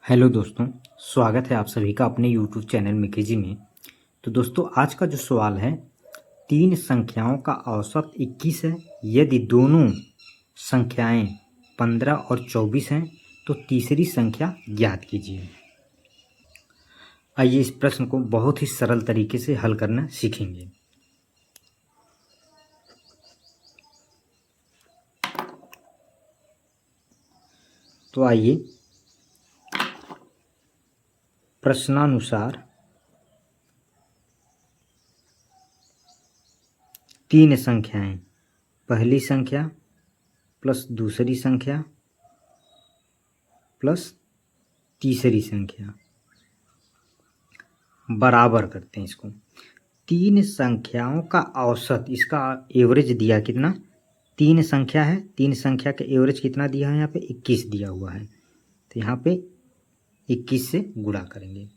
Hello दोस्तों, स्वागत है आप सभी का अपने यूट्यूब चैनल मिकेजी में। तो दोस्तों, आज का जो सवाल है, तीन संख्याओं का औसत 21 है। यदि दोनों संख्याएं 15 और 24 हैं तो तीसरी संख्या ज्ञात कीजिए। आइए इस प्रश्न को बहुत ही सरल तरीके से हल करना सीखेंगे। तो आइए प्रश्नानुसार तीन संख्याएं, पहली संख्या प्लस दूसरी संख्या प्लस तीसरी संख्या बराबर करते हैं इसको। तीन संख्याओं का औसत, इसका एवरेज दिया कितना, तीन संख्या है, तीन संख्या का एवरेज कितना दिया है, यहाँ पे 21 दिया हुआ है। तो यहाँ पे 21 से गुणा करेंगे।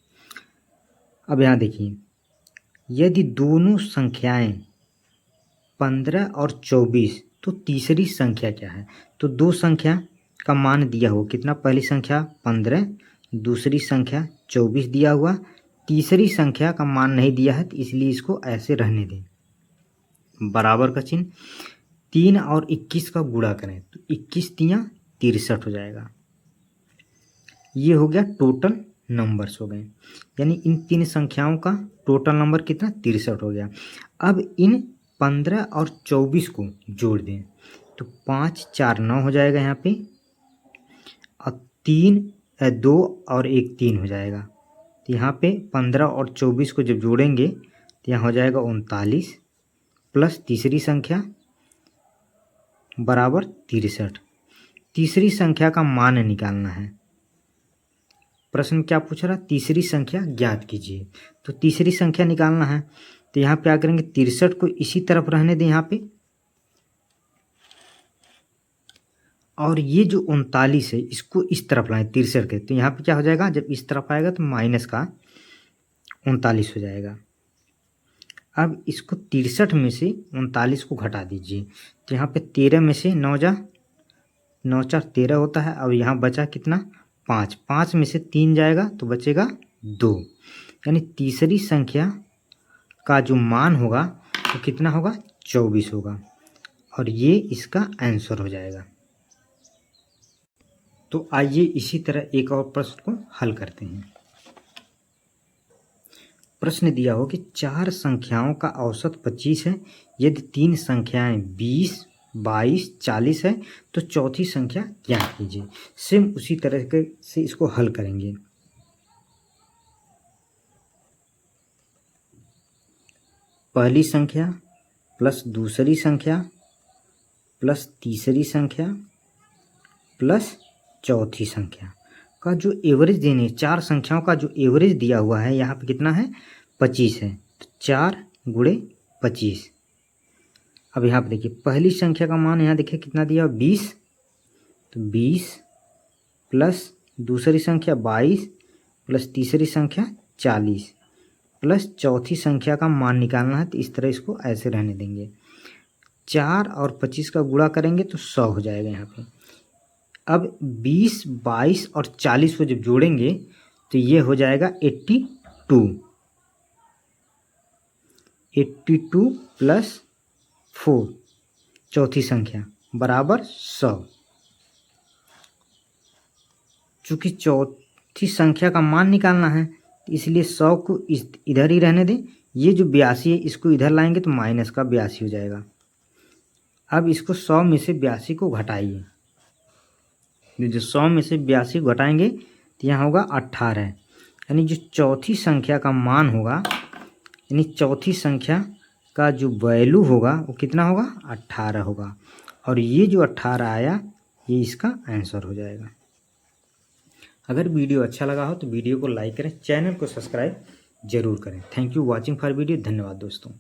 अब यहाँ देखिए, यदि दोनों संख्याएं 15 और 24 तो तीसरी संख्या क्या है। तो दो संख्या का मान दिया हुआ कितना, पहली संख्या 15, दूसरी संख्या 24 दिया हुआ, तीसरी संख्या का मान नहीं दिया है, तो इसलिए इसको ऐसे रहने दें। बराबर का चिन्ह, 3 और 21 का गुणा करें तो 21 तियां 63 हो जाएगा। ये हो गया टोटल नंबर्स हो गए, यानी इन तीन संख्याओं का टोटल नंबर कितना, 63 हो गया। अब इन 15 और 24 को जोड़ दें तो 5 4 9 हो जाएगा यहाँ पे, और 2 और 1 3 हो जाएगा। तो यहाँ पे 15 और 24 को जब जोड़ेंगे तो यहाँ हो जाएगा 39 प्लस तीसरी संख्या बराबर 63। तीसरी संख्या का मान निकालना है। प्रश्न क्या पूछ रहा, तीसरी संख्या ज्ञात कीजिए। तो तीसरी संख्या निकालना है तो यहाँ पे क्या करेंगे, 63 को इसी तरफ रहने दें यहाँ पे, और ये जो 39 है इसको इस तरफ लाएं 63 के। तो यहाँ पे क्या हो जाएगा, जब इस तरफ आएगा तो माइनस का 39 हो जाएगा। अब इसको 63 में से 39 को घटा दीजिए तो यहाँ पे 13 में से 9 4 13 होता है। अब यहाँ बचा कितना, 5, 5 में से 3 जाएगा तो बचेगा 2, यानी तीसरी संख्या का जो मान होगा वो कितना होगा, 24 होगा, और ये इसका आंसर हो जाएगा। तो आइए इसी तरह एक और प्रश्न को हल करते हैं। प्रश्न दिया हो कि चार संख्याओं का औसत 25 है। यदि तीन संख्याएं 20, 22, 40 है तो चौथी संख्या ज्ञात कीजिए। सेम उसी तरह से इसको हल करेंगे। पहली संख्या प्लस दूसरी संख्या प्लस तीसरी संख्या प्लस चौथी संख्या का जो एवरेज देने, चार संख्याओं का जो एवरेज दिया हुआ है यहाँ पे कितना है, 25 है। तो 4 गुणे 25। अब यहाँ पे देखिए, पहली संख्या का मान यहाँ देखिए कितना दिया, 20, तो 20 प्लस दूसरी संख्या 22 प्लस तीसरी संख्या 40 प्लस चौथी संख्या का मान निकालना है। तो इस तरह इसको ऐसे रहने देंगे। 4 और 25 का गुणा करेंगे तो 100 हो जाएगा यहाँ पे। अब 20, 22 और 40 को जब जोड़ेंगे तो ये हो जाएगा 82 प्लस 4 चौथी संख्या बराबर 100। चूँकि चौथी संख्या का मान निकालना है इसलिए 100 को इधर ही रहने दें। ये जो 82 है इसको इधर लाएंगे तो माइनस का 82 हो जाएगा। अब इसको 100 में से 82 को घटाइए, जो 100 में से 82 घटाएंगे तो यहाँ होगा 18, यानी जो चौथी संख्या का मान होगा, यानी चौथी संख्या का जो वैल्यू होगा वो कितना होगा, 18 होगा, और ये जो 18 आया ये इसका आंसर हो जाएगा। अगर वीडियो अच्छा लगा हो तो वीडियो को लाइक करें, चैनल को सब्सक्राइब जरूर करें। Thank you watching for video. धन्यवाद दोस्तों।